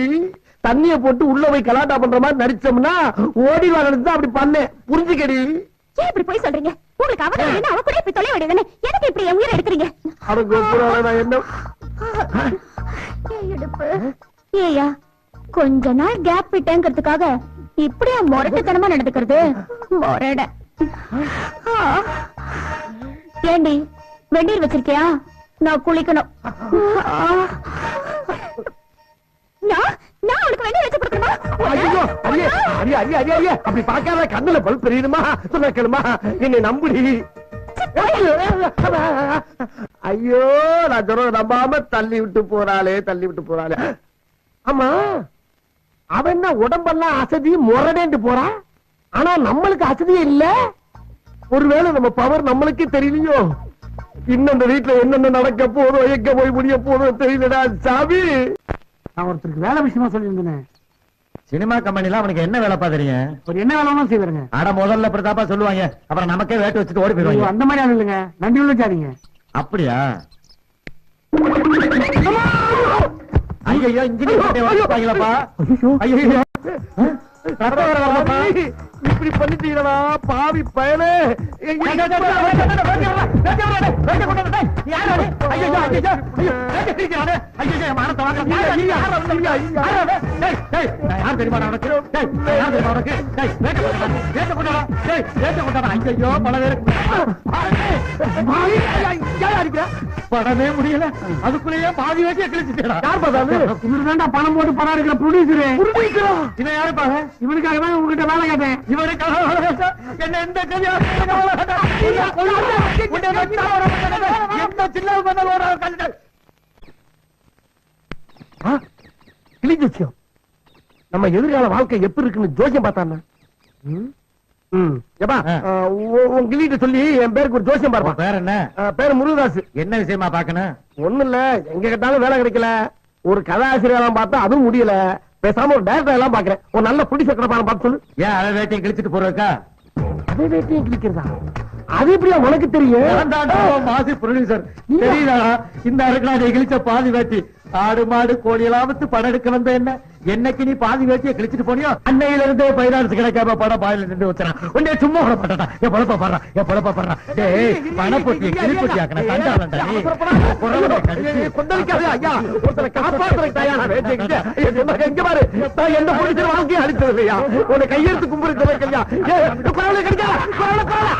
தண்ணிய போட்டு உள்ள போய் கலாட்டா பண்ற மாதிரி நடிச்சோம்னா ஓடி வாங்க அப்படி பண்ணேன். புரிஞ்சுக்கடி.
ஏன் இப்படி போய் சொல்றீங்க? உங்களுக்கு அவன் அவ கூட இப்படி தொலை வேண்டியதானே. எதுக்கு இப்படி என் உயிரை எடுக்கிறீங்க?
நான் என்ன
இடுப்பு. ஏயா கொஞ்ச நாள் கேப் விட்டேங்கிறதுக்காக இப்படியா முரட்டுத்தனமா நடந்துக்கிறது? முரட. ஏண்டி வெந்நீர் வச்சிருக்கியா? நான் குளிக்கணும். நான் உனக்கு வெந்நீர் வச்சு கொடுக்கணுமா?
ஐயோ அரியே அரியே அரியே அரியே அரியே அப்படி பார்க்காத. கண்ணுல பல் தெரியுமா? சொன்ன கேளுமா, என்னை நம்புடி. ஐயோ நான் சொல்ற நம்பாம தள்ளி விட்டு போறாளே தள்ளி விட்டு போறாளே. ஆமா அவன் என்ன உடம்பெல்லாம் அசதி முரடேண்டு போறா. ஆனா நம்மளுக்கு அசதியே இல்ல. ஒருவேளை நம்ம பவர் நம்மளுக்கே தெரியலையோ. இன்னும் இந்த வீட்டுல என்னென்ன நடக்க போதோ எங்க போய் முடிய போதோ தெரியலடா சாமி.
நான் ஒருத்தருக்கு வேலை விஷயமா சொல்லியிருந்தேன்.
சினிமா கம்பெனில அவனுக்கு என்ன வேலை தெரியும்?
ஒரு என்ன வேலைமா செய்வாருங்க.
ஆட முதல்ல பிரதாப்பா சொல்லுவாங்க, அப்புறம் நமக்கே வேட்டு வச்சுட்டு ஓடி போயிடுவாங்க.
அந்த மாதிரி ஆள் இல்லைங்க. நன்றி உள்ள சாரிங்க.
அப்படியா? ஐயோ இன்ஜினியர் ஐயோ
இப்படி பண்ணிட்டீங்களா பாவி பயனே.
படமே முடியல, அதுக்குள்ளேயே பாதி வேட்டியை கிழிச்சுட்டா.
யார் பார்த்தாலும் இவருதான்டா பணம் போட்டு படம் எடுக்கிற ப்ரொடியூசரு.
இவன் யாரு பாரு?
இவனுக்காக தான் உங்ககிட்ட வேலை கேட்டேன்.
இவனுக்காக என்ன எந்த
கிழிச்சு நம்ம எதிர்கால வாழ்க்கை எப்படி இருக்குன்னு ஜோசியம் பார்த்தான. உன் கிளிட்ட சொல்லி என் பேருக்கு ஒரு ஜோசியம் பார்ப்பா.
பேர் என்ன?
பேரு முருகதாஸ்.
என்ன விஷயமா பாக்கணும்?
ஒண்ணு இல்ல, எங்க கேட்டாலும் வேலை கிடைக்கல. ஒரு கதாசிரியர் பார்த்தா அதுவும் முடியல. பேசாம ஒரு டைரக்டர் எல்லாம் பாக்குறேன். ஒரு நல்ல ப்ரொடியூசர் கடப்பான பார்த்து சொல்லு.
ஏன் அதை வேட்டையும் கிழிச்சிட்டு போறதுக்கா?
அதே வேட்டையும் கிழிக்கிறதா? அது எப்படியா உனக்கு தெரியும்?
மாசி ப்ரொடியூசர் தெரியுதா? இந்த அறுக்கலாதை கிழிச்ச பாதி வேட்டி ஆடு மாடு கோழி எல்லாம் படம் எடுக்க வந்த என்ன என்னைக்கு நீ பாதி வேட்டியை கிழிச்சிட்டு போனியோ அன்னையில இருந்தே பைனான்ஸ் கிடைக்காம படம் பாயில நின்று வச்சான். உன்னை சும்மா விட மாட்டா. என் பொழப்ப பாடுறான், என் பொழப்ப பாடுறான். டேய் பணப்பொட்டியை கிழிப்பொட்டி ஆக்கணும். தண்டாளண்டா நீ
கொந்தளிக்காதே ஐயா. ஒருத்தரை காப்பாற்றுறதுக்காயா நான் வேட்டை கிழிச்சேன். எங்க பாரு, நான் எந்த ப்ரொடியூசர் வாழ்க்கையை அடிச்சது இல்லையா? உன்னை கையெழுத்து கும்பிடுறது வைக்கலையா? குரலை கிடைக்கல, குரலை குரலை.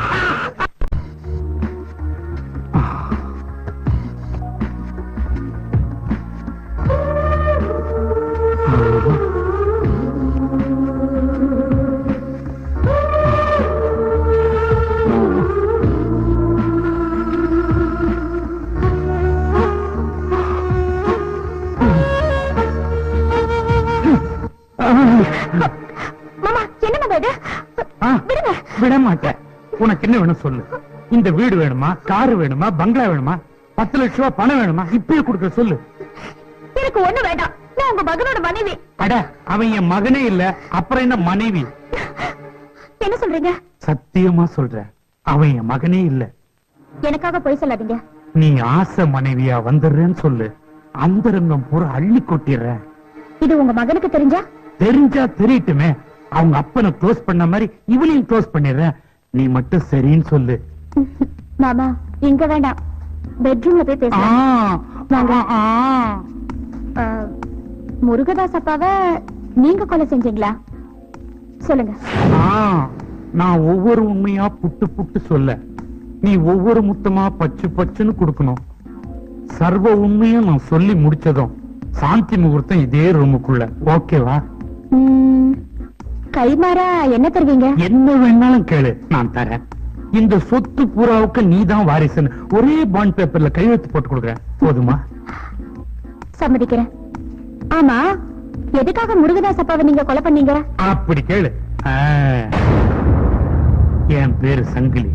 மாமா என்ன இது? விடுங்க.
விட மாட்டேன். உனக்கு என்ன வேணும் சொல்லு. இந்த வீடு வேணுமா, காரு வேணுமா, பங்களா வேணுமா, 10 லட்சம் ரூபாய் பணம் வேணுமா? இப்பயே கொடுக்க சொல்லு.
எனக்கு ஒண்ணு வேண்டாம். நான் உங்க மகனோட மனைவி.
அட அவன் என் மகனே இல்ல, அப்புறம் என்ன மனைவி?
என்ன சொல்றீங்க?
சத்தியமா சொல்றேன், அவன் என் மகனே இல்ல.
எனக்காக போய் சொல்லாதீங்க.
நீ ஆசை மனைவியா வந்துடுறேன்னு சொல்லு. அந்தரங்கம் பூரா அள்ளி கொட்டிடுறேன்.
இது உங்க மகனுக்கு தெரிஞ்சா?
தெரிஞ்சா தெரியட்டுமே. அவங்க அப்பனை க்ளோஸ் பண்ண மாதிரி இவளையும் க்ளோஸ் பண்ணிடுறேன். நீ மட்டும் சரின்னு சொல்லு.
மாமா இங்க வேண்டாம், பெட்ரூம்ல போய் பேசலாம். முருகதாஸ் அப்பாவை நீங்க கொலை செஞ்சீங்களா? சொல்லுங்க.
நான் ஒவ்வொரு உண்மையா புட்டு புட்டு சொல்ல, நீ ஒவ்வொரு முத்தமா பச்சு பச்சுன்னு கொடுக்கணும். சர்வ உண்மையும் நான் சொல்லி முடிச்சதும் சாந்தி முகூர்த்தம் இதே ரூமுக்குள்ள. ஓகேவா?
கைமாறா என்ன தருவீங்க?
என்ன வேணாலும் கேளு, நான் தரேன். இந்த சொத்து பூராவுக்கு நீதான் வாரிசுன்னு ஒரே பாண்ட் பேப்பர்ல கையெழுத்து போட்டு கொடுக்குறேன், போதுமா?
சம்மதிக்கிறேன். ஆமா, எதுக்காக முருகதாஸ் அப்பாவை நீங்க கொலை பண்ணீங்க?
அப்படி கேளு. என் பேரு சங்கிலி.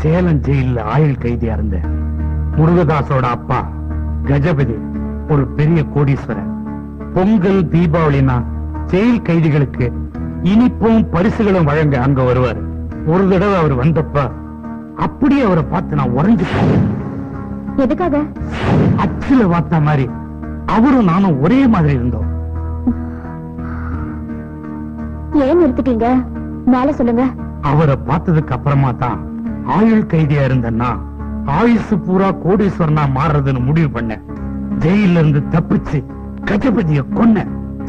சேலம் ஜெயில ஆயுள் கைதியா இருந்த முருகதாசோட அப்பா கஜபதி ஒரு பெரிய கோடீஸ்வரர். பொங்கல் தீபாவளினா ஜெயில் கைதிகளுக்கு இனிப்பும் பரிசுகளும் வழங்க அங்க வருவார். ஒரு தடவை அவர் வந்தப்ப அப்படியே அவரை பார்த்து நான் உறைஞ்சுட்டேன்.
எதுக்காக?
அச்சுல பார்த்த மாதிரி அவரும் நானும் ஒரே மாதிரி இருந்தோம்.
ஏன் நிறுத்திட்டீங்க? மேல சொல்லுங்க.
அவரை பார்த்ததுக்கு அப்புறமா தான் ஆயுள் கைதியா இருந்தேன்னா ஆயுசு பூரா கோடீஸ்வரனா மாறுறதுன்னு முடிவு பண்ண. ஜெயில இருந்து தப்பிச்சு கஜபதிய கொன்ன.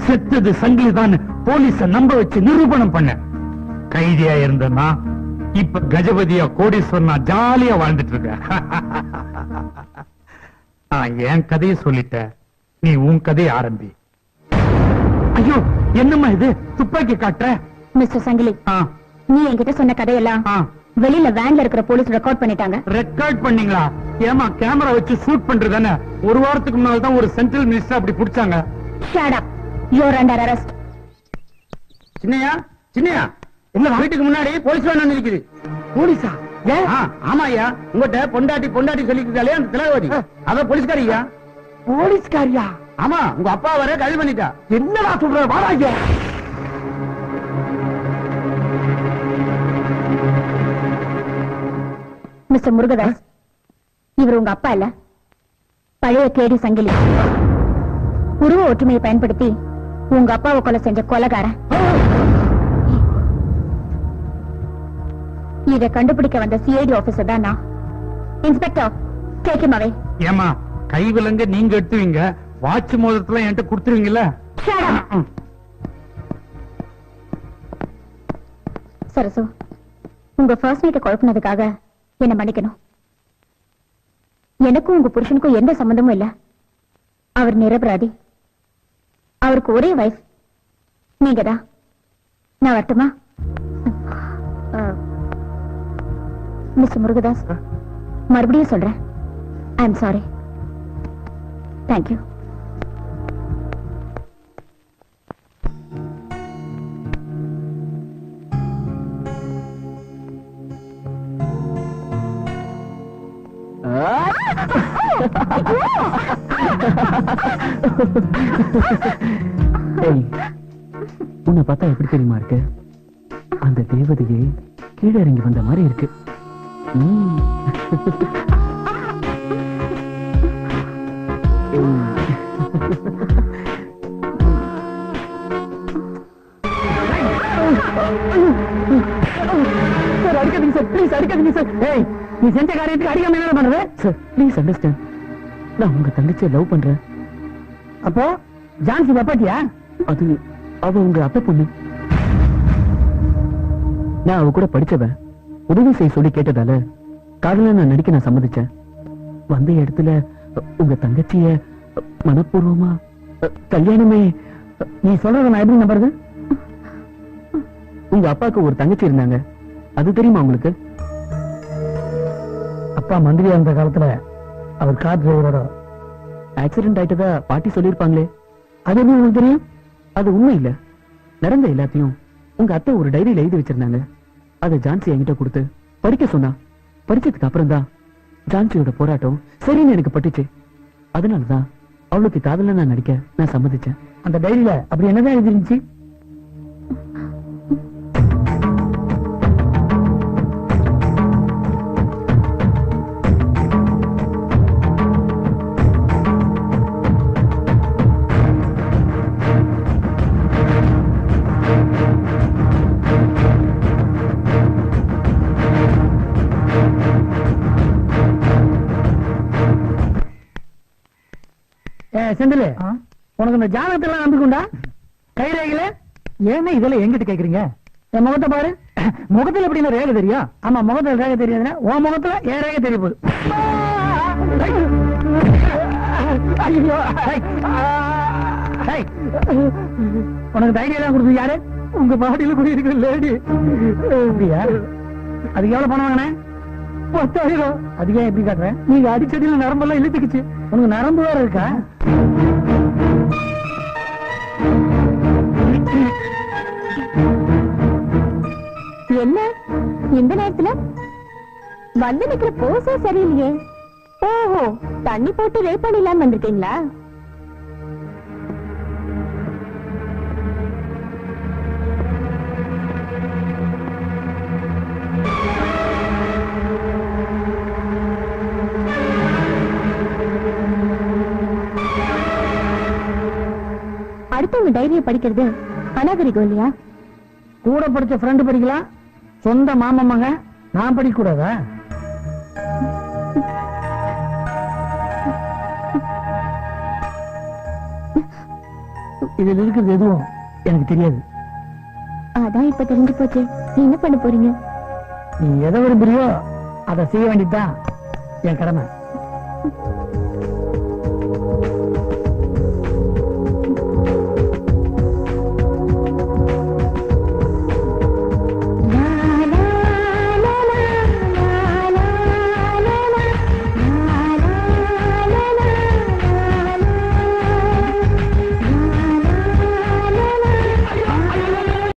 செத்தது சங்கிலிதான் போலீஸ நம்ப வச்சு நிரூபணம் பண்ண. கைதியா இருந்தேன்னா இப்ப கஜபதியா கோடீஸ்வரனா ஜாலியா வாழ்ந்துட்டு இருக்க. நான் என் கதையை சொல்லிட்டேன், நீ உன் கதையை ஆரம்பி. ஐயோ, என்னம்மா இது, துப்பாக்கி காட்டுற?
மிஸ்டர் சங்கிலி,
ஆ,
நீ என்கிட்ட சொன்ன கதையெல்லாம்
ஆ.
வெளியில வேன்ல இருக்கிற போலீஸ் ரெக்கார்ட் பண்ணிட்டாங்க.
ரெக்கார்ட் பண்ணீங்களா? ஏமா கேமரா வச்சு ஷூட் பண்றதானே? ஒரு வாரத்துக்கு முன்னால தான் ஒரு சென்ட்ரல் மினிஸ்டர் அப்படி புடிச்சாங்க.
Shut up. You're under arrest.
Chinnaiya, Chinnaiya,
என்ன
வீட்டுக்கு முன்னாடி போலீஸ் வேன் நிக்குது.
போலீஸா? ஏன்?
ஆமா ஐயா, உங்ககிட்ட பொண்டாட்டி பொண்டாட்டி சொல்லிக்கிட்டாலே அந்த திலகவதி, அத போலீஸ்காரியா.
போலீஸ்காரியா?
ஆமா, உங்க அப்பா வர கைது பண்ணிட்டா.
என்னடா சொல்ற? வாடாங்க.
மிஸ்டர் முருகதாஸ், இவர் உங்க அப்பா இல்ல, பழைய கேடி சங்கிலி. உருவ ஒற்றுமையை பயன்படுத்தி உங்க அப்பாவை கொலை செஞ்ச கொலைகாரன். இதை கண்டுபிடிக்க வந்த சிஐடி ஆபீசர் தான் நான். இன்ஸ்பெக்டர், டேக் ஹிம் அவே.
ஏமா கை விலங்க நீங்க எடுத்துவீங்க, வாட்ச் மோதிரத்துல என்கிட்ட கொடுத்துருவீங்கல்ல?
Shut up. சரசு, உங்க ஃபர்ஸ்ட் நைட்டை குழப்பினதுக்காக என்ன மன்னிக்கணும். எனக்கும் உங்க புருஷனுக்கும் எந்த சம்பந்தமும் இல்ல. அவர் நிரபராதி. அவருக்கு ஒரே வைஃப் நீங்க தான். நான் வரட்டுமா? மிஸ்டர் முருகதாஸ், மறுபடியும் சொல்றேன், ஐ எம் சாரி. தேங்க்யூ.
உன்னை பார்த்தா எப்படி தெரியுமா இருக்கு? அந்த தேவதையே கீழே இறங்கி வந்த மாதிரி இருக்கு.
சார் அடிக்காதீங்க சார், ப்ளீஸ் அடிக்காதீங்க சார். ஏய், நீ செஞ்ச காரியத்துக்கு அடிக்காம என்ன பண்றது?
சார் ப்ளீஸ் அண்டர்ஸ்டாண்ட், நான் உங்க தங்கச்சியை லவ் பண்றேன்.
அப்போ ஜான்சி பாப்பாட்டியா?
அது அவ உங்க அத்தை பொண்ணு. நான் அவ கூட படிச்சவன். உதவி செய்ய சொல்லி கேட்டதால காதல நான் நடிக்க நான் சம்மதிச்சேன். வந்த இடத்துல உங்க தங்கச்சிய மனப்பூர்வமா கல்யாணமே.
நீ சொல்றத நான் எப்படி நம்புறது?
உங்க அப்பாவுக்கு ஒரு தங்கச்சி இருந்தாங்க, அது தெரியுமா உங்களுக்கு?
அப்பா மந்திரியா இருந்த காலத்துல அவர் கார் டிரைவரோட
ஆக்சிடென்ட் ஆயிட்டதா பாட்டி சொல்லிருப்பாங்களே,
அது எப்படி உங்களுக்கு தெரியும்?
அது உண்மை இல்ல. நடந்த எல்லாத்தையும் உங்க அத்தை ஒரு டைரியில எழுதி வச்சிருந்தாங்க. அதை ஜான்சி என்கிட்ட கொடுத்து படிக்க சொன்னா. படிச்சதுக்கு அப்புறம் தான் ஜான்சியோட போராட்டம் சரின்னு எனக்கு பட்டுச்சு. அதனாலதான் அவளுக்கு காதல நான் நடிக்க நான் சம்மதிச்சேன்.
அந்த டைரியில அப்படி என்னதான் எழுதிருந்துச்சு? செந்தில், உனக்கு இந்த ஜாதகத்தெல்லாம் நம்பிக்கொண்டா? கைரேகையில ஏன்னா இதெல்லாம் எங்கிட்ட கேக்குறீங்க? என் முகத்தை பாரு. முகத்துல எப்படி ரேகை தெரியும்? ஆமா, முகத்துல ரேகை தெரியாதுன்னா உன் முகத்துல ஏன் ரேகை தெரிய போகுது? ஐயோ, உனக்கு தைரியம் எல்லாம் கொடுத்தது யாரு?
உங்க மாடியில கூட இருக்கிற லேடி. அப்படியா? அதுக்கு எவ்வளவு பணம் வாங்கினேன்? 10,000. அதுக்கே எப்படி காட்டுறேன்? நீங்க அடிச்சடியில நரம்பெல்லாம் இழுத்துக்குச்சு. உனக்கு நரம்பு வேற இருக்கா?
என்ன இந்த நேரத்துல வந்து நிக்கிற போசே சரியில்லையே. ஓஹோ, தண்ணி போட்டு ரேப் பண்ணிடலான்னு வந்திருக்கீங்களா? அடுத்தவங்க டைரியை படிக்கிறது அநாகரிகம் இல்லையா?
கூட படிச்ச ஃப்ரெண்டு படிக்கலாம், சொந்த மாமம்மாங்க நான் படிக்க கூடாதா? இதுல இருக்கிறது எதுவும் எனக்கு தெரியாது.
அதான் இப்ப தெரிஞ்சு போச்சு. நீ என்ன பண்ண போறீங்க?
நீ எதை விரும்புறியோ அதை செய்ய வேண்டியதுதான் என் கடமை.